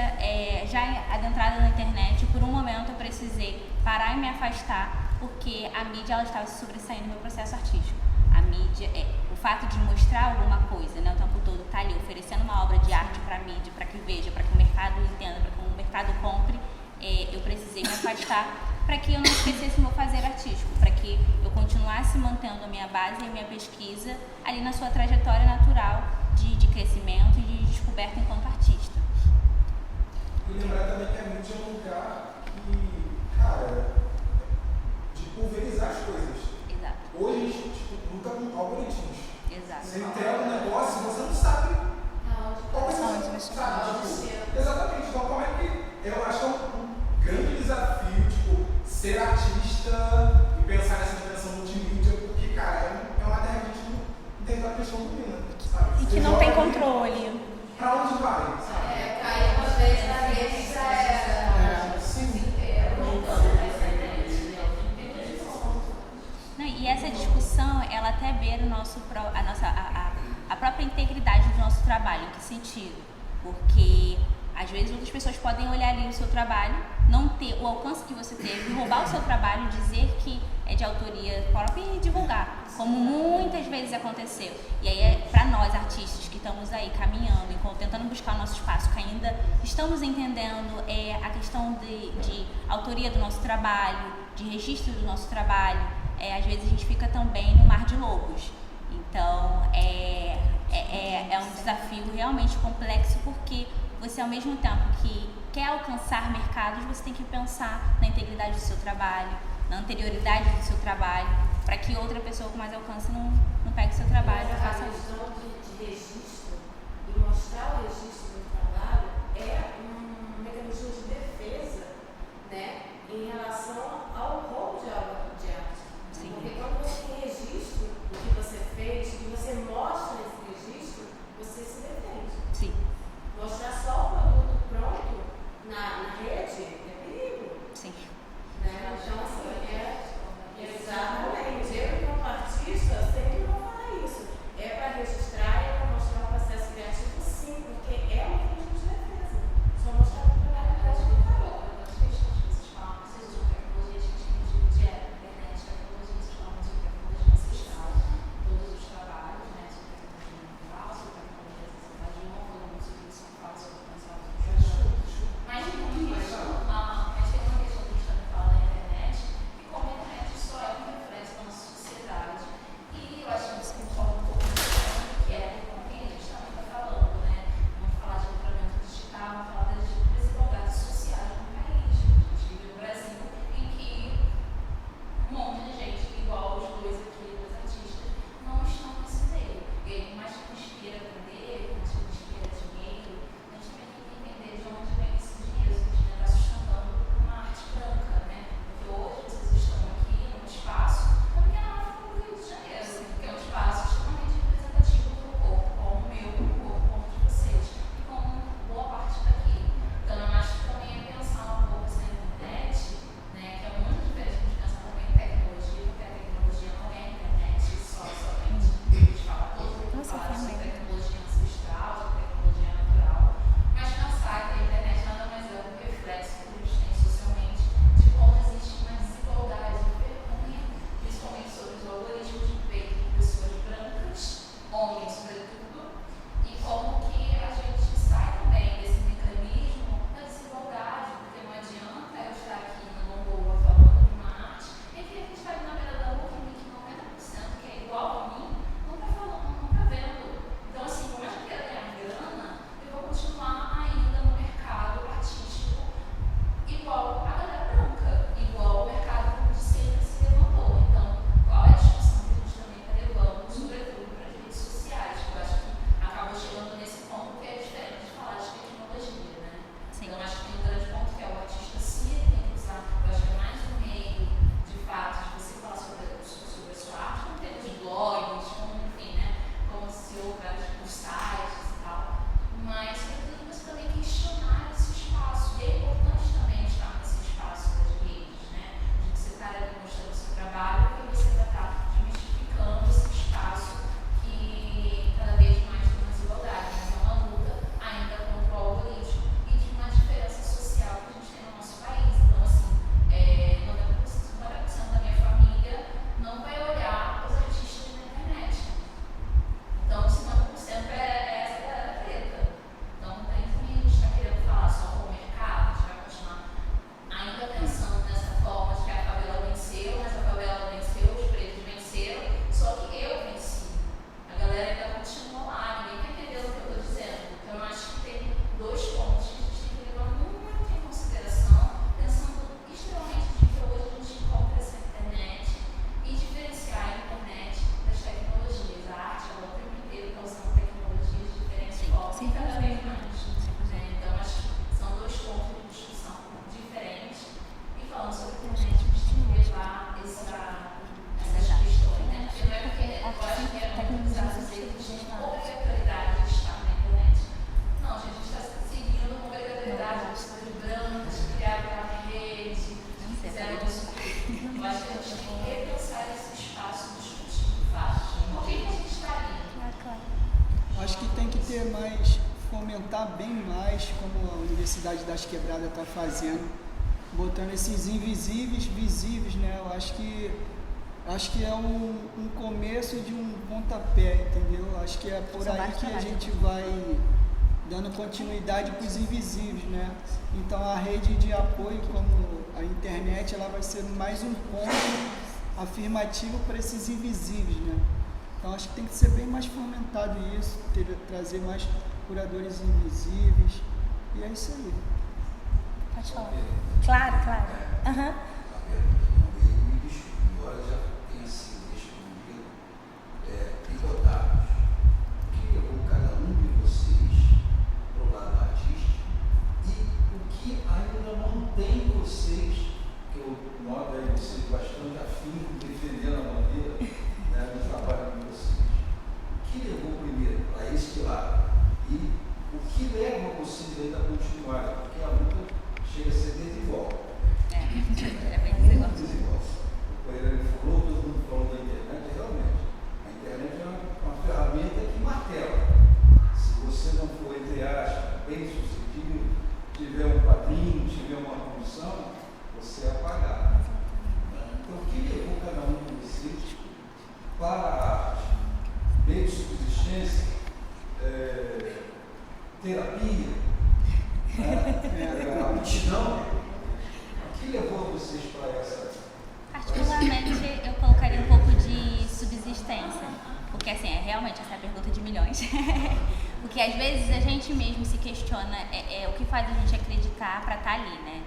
já adentrada na internet, por um momento eu precisei parar e me afastar, porque a mídia ela estava se sobressaindo no meu processo artístico. A mídia, o fato de mostrar alguma coisa, né, o tempo todo, tá ali oferecendo uma obra de arte para a mídia, para que veja, para que o mercado entenda, para que o mercado compre, eu precisei me afastar para que eu não esquecesse o meu fazer artístico, para que eu continuasse mantendo a minha base e a minha pesquisa ali na sua trajetória natural de crescimento e de descoberta enquanto artista. E lembrar também que a mídia é um lugar que, cara, de pulverizar as coisas. Exato. Hoje a gente luta com algoritmos. Exato. Você entrega um negócio e você não sabe qual vai ser Aonde o vai sabe? chegar. Exatamente. Então, como é que eu acho que é um grande desafio, ser artista e pensar nessa dimensão multimídia, porque, cara, é uma terra que a gente não tem aquela questão domina, sabe? E que não tem controle. Pra onde vai, sabe? Cair uma vez na rede já era. Não, e essa discussão, ela até beira a própria integridade do nosso trabalho. Em que sentido? Porque às vezes outras pessoas podem olhar ali o seu trabalho, não ter o alcance que você teve, roubar o seu trabalho, dizer que é de autoria própria e divulgar, como muitas vezes aconteceu. E aí para nós artistas que estamos aí caminhando, tentando buscar o nosso espaço, que ainda estamos entendendo a questão de autoria do nosso trabalho, de registro do nosso trabalho, às vezes a gente fica também no mar de lobos. Então é um desafio realmente complexo, porque você, ao mesmo tempo que quer alcançar mercados, você tem que pensar na integridade do seu trabalho, na anterioridade do seu trabalho, para que outra pessoa com mais alcance não pegue seu trabalho e faça A isso. questão de registro e mostrar o registro do trabalho é um mecanismo de defesa, né, em relação ao roubo de obra de arte. Sim. Porque quando você tem registro do que você fez, e você mostra esse registro, você se defende. Sim. Mostrar só o produto pronto na rede é perigo. Sim. Né? Então, assim, exatamente. Eu, como artista, sempre vou falar isso. É para registrar, é para mostrar o processo criativo, sim, porque é um mecanismo de defesa. Só mostrar o trabalho criativo. Vocês falam, vocês usam tecnologia, a gente entende de internet, tecnologia, vocês falam de tecnologia ancestral, todos os trabalhos, né, sobre tecnologia natural, sobre tecnologia acessível de novo, sobre isso que fala sobre o potencial dos estudos. Mas tem uma questão que a gente também fala da internet, e como a internet só é uma referência da nossa sociedade. E eu acho que isso concorda um pouco com que é com quem a gente também está falando, né? Vamos falar de letramento digital, vamos falar das desigualdades sociais no país. A gente vive no Brasil em que um monte de gente, igual os dois aqui, dois artistas, não estão nesse meio. E aí, por mais que nos queira aprender, por mais que nos queira dinheiro, a gente também tem que entender de onde vem esse dinheiro, se o dinheiro está sustentando uma arte branca, né? Porque hoje vocês estão aqui num espaço, porque é no Rio de Janeiro, que é um espaço extremamente representativo do corpo, como o meu, do corpo, como o de vocês, e como boa parte daqui. Então, eu acho que também é pensar um pouco essa internet, né, que é muito diferente de pensar também em tecnologia, porque a tecnologia não é a internet somente. A gente fala todo mundo fala sobre tecnologia ancestral, sobre tecnologia natural, mas pensar que a internet nada mais é um reflexo que a gente tem socialmente de como existe uma desigualdade e vergonha, principalmente sobre os algoritmos de feito de pessoas brancas, homens sobretudo, e como que a gente sai também desse mecanismo da desigualdade, porque não adianta eu estar aqui na Longoa falando de uma arte, e que a gente está ali na beira da rua que 90% que é igual a mim, não está falando, não está vendo. Então, assim, por mais que eu queira ganhar grana, eu vou continuar ainda no mercado artístico igual a galera branca, igual o mercado de sempre se levantou. Então, qual é a discussão que a gente também está levando, sobretudo para as redes sociais, que eu acho que acabou chegando nesse ponto que é diferente de falar de tecnologia, né? Sim. Então, acho que tem um grande ponto que é o artista se tem que usar, eu acho que é mais um meio, de fato, de você falar sobre a sua arte, como tem os blogs, como, enfim, né? Como se houver os sites e tal. Mas, sobretudo, você também questionar esse espaço. E é importante também estar nesse espaço das redes, né? De você estar ali mostrando o seu trabalho, porque você vai estar desmistificando esse espaço que cada vez mais tem uma desigualdade, mas é uma luta ainda contra o algoritmo e de uma diferença social que a gente tem no nosso país. Então, assim, 90% da minha família não vai olhar os artistas na internet. Então, 50% é essa galera preta. Então, não tem também a gente está querendo falar só com o mercado, a gente vai continuar ainda pensando nessa forma de que a favela venceu, mas a favela venceu, os pretos venceram, só que eu venci. A galera ainda continua lá, ninguém quer entender o que eu estou dizendo. Então, eu acho que tem dois pontos que a gente tem que levar muito em consideração, pensando extremamente de que hoje a gente encontra essa internet e diferenciar a internet das tecnologias. A arte, ela o tempo inteiro está usando tecnologias de diferentes formas e cada vez mais. Então, acho que são dois pontos de discussão diferentes. E falando sobre a internet, a gente tem que levar essas questões, né? Porque não é porque eu acho que é muito usado dizer que a gente tem obrigatoriedade de estar na internet. Não, gente, a gente está seguindo uma obrigatoriedade de pessoas brancas, que criaram uma rede, fizeram isso. Eu acho que a gente tem que repensar esse espaço discutindo de fato. Por que a gente está ali? Acho que tem que ter mais, fomentar bem mais, como a Universidade das Quebradas está fazendo, botando esses invisíveis visíveis, né? Eu acho que é um começo de um pontapé, entendeu? Acho que é por aí que a gente vai dando continuidade para os invisíveis, né? Então a rede de apoio, como a internet, ela vai ser mais um ponto afirmativo para esses invisíveis, né? Então acho que tem que ser bem mais fomentado isso, trazer mais curadores invisíveis, e é isso aí. Pode falar. Claro, claro. Aham. Embora já tenha sido vocês para essa? Particularmente, eu colocaria um pouco de subsistência, porque assim, realmente essa é a pergunta de milhões. Porque às vezes a gente mesmo se questiona o que faz a gente acreditar para estar ali, né?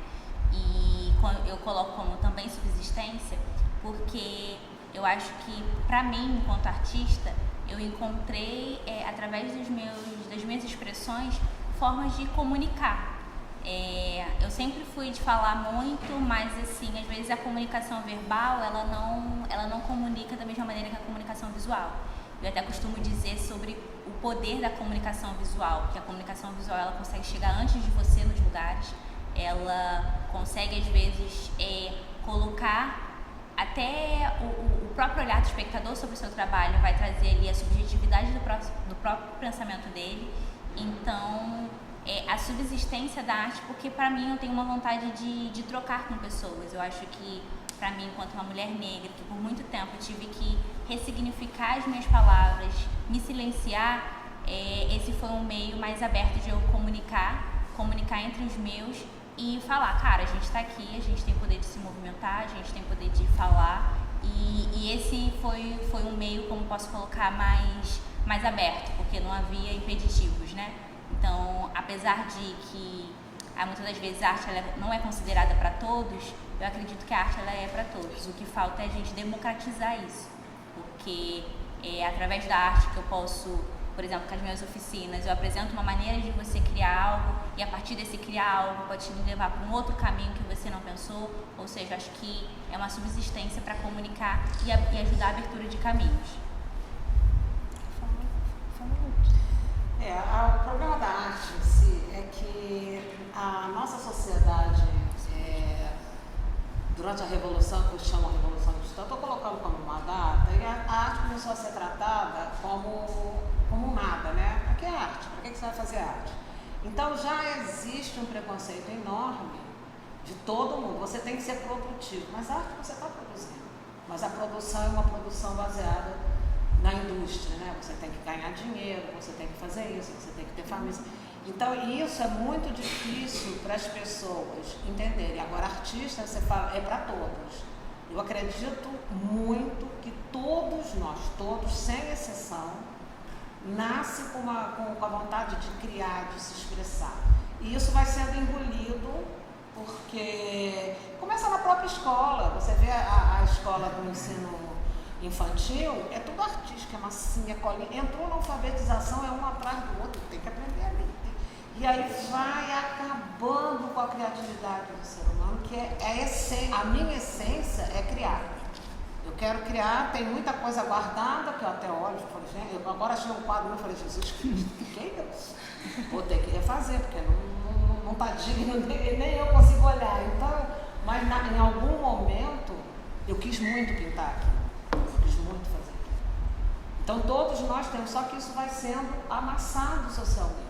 E eu coloco como também subsistência, porque eu acho que para mim, enquanto artista, eu encontrei, através das minhas expressões, formas de comunicar. Eu sempre fui de falar muito, mas assim, às vezes a comunicação verbal, ela não comunica da mesma maneira que a comunicação visual. Eu até costumo dizer sobre o poder da comunicação visual, que a comunicação visual ela consegue chegar antes de você nos lugares, ela consegue às vezes colocar até o próprio olhar do espectador sobre o seu trabalho, vai trazer ali a subjetividade do próprio pensamento dele. Então, a subsistência da arte, porque para mim eu tenho uma vontade de trocar com pessoas. Eu acho que para mim, enquanto uma mulher negra, que por muito tempo eu tive que ressignificar as minhas palavras, me silenciar, esse foi um meio mais aberto de eu comunicar entre os meus e falar, cara, a gente está aqui, a gente tem poder de se movimentar, a gente tem poder de falar, e esse foi um meio, como posso colocar, mais aberto, porque não havia impeditivos, né? Então, apesar de que muitas das vezes a arte ela não é considerada para todos, eu acredito que a arte ela é para todos. O que falta é a gente democratizar isso, porque através da arte que eu posso, por exemplo, com as minhas oficinas, eu apresento uma maneira de você criar algo e a partir desse criar algo pode te levar para um outro caminho que você não pensou, ou seja, acho que é uma subsistência para comunicar e ajudar a abertura de caminhos. O problema da arte em si é que a nossa sociedade, durante a Revolução, que eu chamo a Revolução Industrial, estou colocando como uma data, e a arte começou a ser tratada como nada, né? O que é arte? Para que você vai fazer arte? Então já existe um preconceito enorme de todo mundo. Você tem que ser produtivo, mas a arte você está produzindo. Mas a produção é uma produção baseada na indústria, né? Você tem que ganhar dinheiro, você tem que fazer isso, você tem que ter família. Então, isso é muito difícil para as pessoas entenderem. Agora, artista, você fala, é para todos. Eu acredito muito que todos nós, todos, sem exceção, nascem com a vontade de criar, de se expressar. E isso vai sendo engolido porque começa na própria escola. Você vê a escola do ensino infantil, é tudo artístico, é massinha, colinha. Entrou na alfabetização, é um atrás do outro, tem que aprender ali. E aí vai acabando com a criatividade do ser humano, que a minha essência é criar. Eu quero criar, tem muita coisa guardada, que eu até olho e falo, gente, eu agora achei um quadro e falei, Jesus Cristo, que é isso? Vou ter que refazer, porque não está digno, nem eu consigo olhar. Então, mas em algum momento, eu quis muito pintar aqui. Muito fazer. Então todos nós temos, só que isso vai sendo amassado socialmente.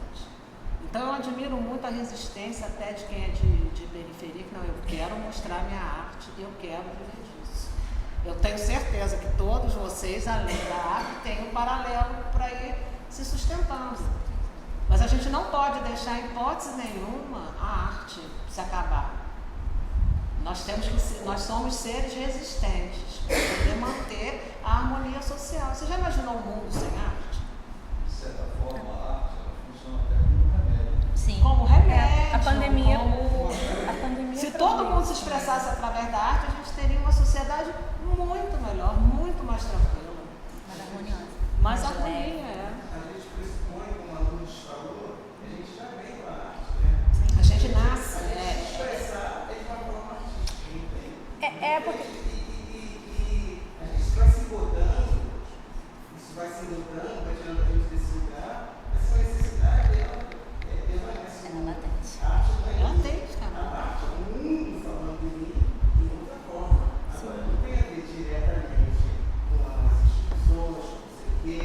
Então eu admiro muito a resistência até de quem é de periferia, que não, eu quero mostrar minha arte, eu quero viver disso. Eu tenho certeza que todos vocês, além da arte, têm um paralelo para ir se sustentando. Mas a gente não pode deixar, em hipótese nenhuma, a arte se acabar. Nós somos seres resistentes para poder manter a harmonia social. Você já imaginou um mundo sem arte? De certa forma, a arte funciona até como remédio. Sim. Como remédio. A pandemia. Se todo mundo se expressasse através da arte, a gente teria uma sociedade muito melhor, muito mais tranquila. Mais harmoniosa. Mais harmonia, A gente pressupõe, como a Luz falou, que a gente já vem com a arte, né? A gente nasce. Expressar de uma forma artística, porque... E a gente vai se botando, isso vai se botando, vai tirando a gente desse lugar, essa necessidade, ela permanece. Ela é latente. A arte não é Ela isso. tem, cara. A arte é o mundo falando de mim de outra forma. Agora, não tem a ver diretamente com as instituições, com não sei o quê,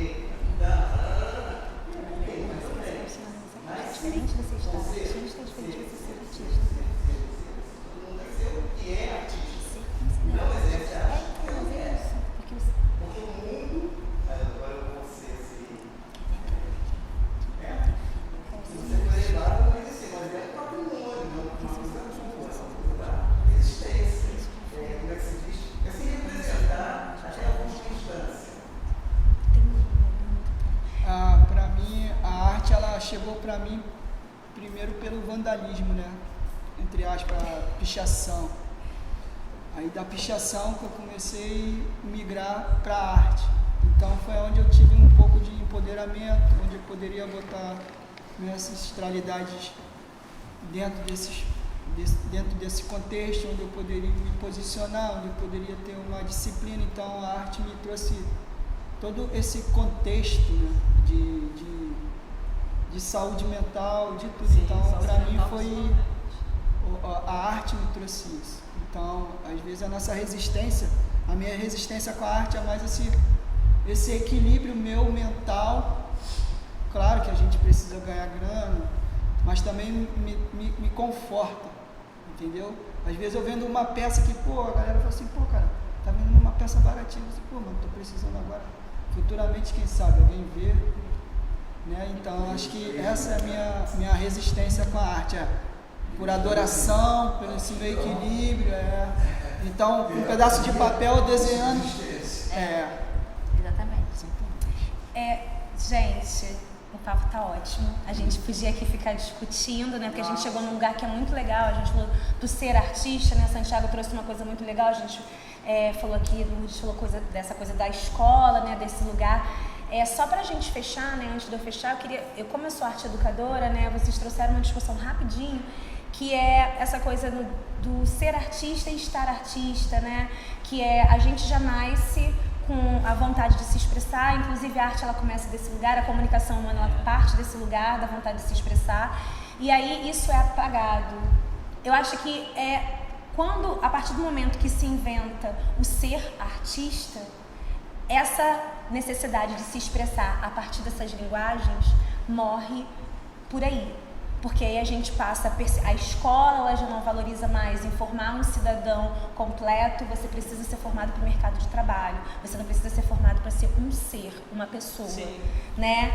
Diferente de você estar artista, diferente de você ser artista. todo mundo vai ser o que é artista. Não exerce a arte. Porque o mundo, agora eu vou ser assim, se você for levado, não vai exercer, mas é o próprio vandalismo, né? Entre aspas, pichação. Aí da pichação que eu comecei a migrar para a arte. Então foi onde eu tive um pouco de empoderamento, onde eu poderia botar minhas ancestralidades dentro desse contexto, onde eu poderia me posicionar, onde eu poderia ter uma disciplina. Então a arte me trouxe todo esse contexto, né, de saúde mental, de tudo. Sim, então para mim foi a arte me trouxe isso. Então às vezes a nossa resistência, a minha resistência com a arte é mais esse equilíbrio meu mental. Claro que a gente precisa ganhar grana, mas também me conforta, entendeu? Às vezes eu vendo uma peça que, pô, a galera fala assim, pô, cara, tá vendo uma peça baratinha, assim, pô, mano, tô precisando agora, futuramente, quem sabe, alguém vê, né? Então, acho que essa é a minha resistência com a arte, por adoração, pelo esse meu equilíbrio, Então, um pedaço de papel desenhando, Exatamente. Gente, o papo tá ótimo. A gente podia aqui ficar discutindo, né? Porque a gente chegou num lugar que é muito legal. A gente falou do ser artista, né? Santiago trouxe uma coisa muito legal. A gente falou aqui, dessa coisa da escola, né? Desse lugar. Só pra gente fechar, né? Antes de eu fechar, como eu sou arte educadora, né? Vocês trouxeram uma discussão rapidinho, que é essa coisa do ser artista e estar artista, né? Que a gente já nasce com a vontade de se expressar, inclusive a arte ela começa desse lugar, a comunicação humana ela parte desse lugar, da vontade de se expressar, e aí isso é apagado. Eu acho que a partir do momento que se inventa o ser artista, essa necessidade de se expressar a partir dessas linguagens morre por aí. Porque aí a gente passa a escola ela já não valoriza mais em formar um cidadão completo. Você precisa ser formado para o mercado de trabalho, você não precisa ser formado para ser um ser, uma pessoa. Sim. Né?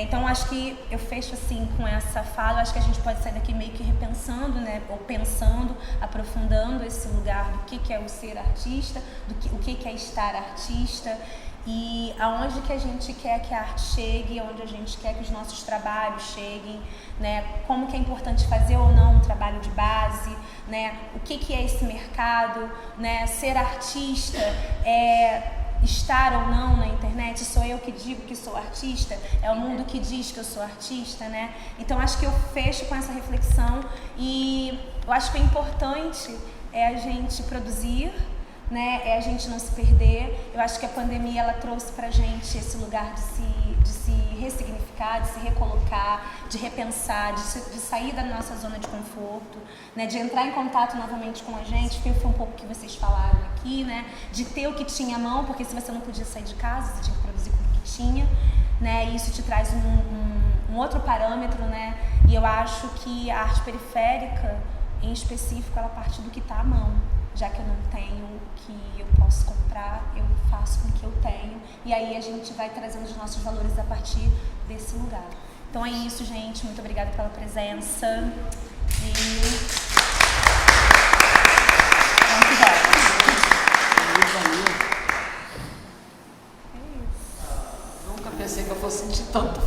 Então acho que eu fecho assim com essa fala. Acho que a gente pode sair daqui meio que repensando, né? Ou pensando, aprofundando esse lugar do que é o ser artista, o que é estar artista, e aonde que a gente quer que a arte chegue, aonde a gente quer que os nossos trabalhos cheguem, né? Como que é importante fazer ou não um trabalho de base, né? O que é esse mercado, né? Ser artista estar ou não na internet, sou eu que digo que sou artista, é o mundo que diz que eu sou artista, né? Então acho que eu fecho com essa reflexão, e eu acho que o importante é a gente produzir, né? É a gente não se perder. Eu acho que a pandemia ela trouxe pra gente esse lugar de se ressignificar, de se recolocar, de repensar, de sair da nossa zona de conforto, né? De entrar em contato novamente com a gente, que foi um pouco que vocês falaram aqui, né? De ter o que tinha à mão, porque se você não podia sair de casa, você tinha que produzir com o que tinha, né? E isso te traz um outro parâmetro, né? E eu acho que a arte periférica, em específico, ela parte do que está à mão. Já que eu não tenho o que eu posso comprar, eu faço com o que eu tenho. E aí a gente vai trazendo os nossos valores a partir desse lugar. Então é isso, gente. Muito obrigada pela presença. E vamos que Nunca pensei que eu fosse sentir tanto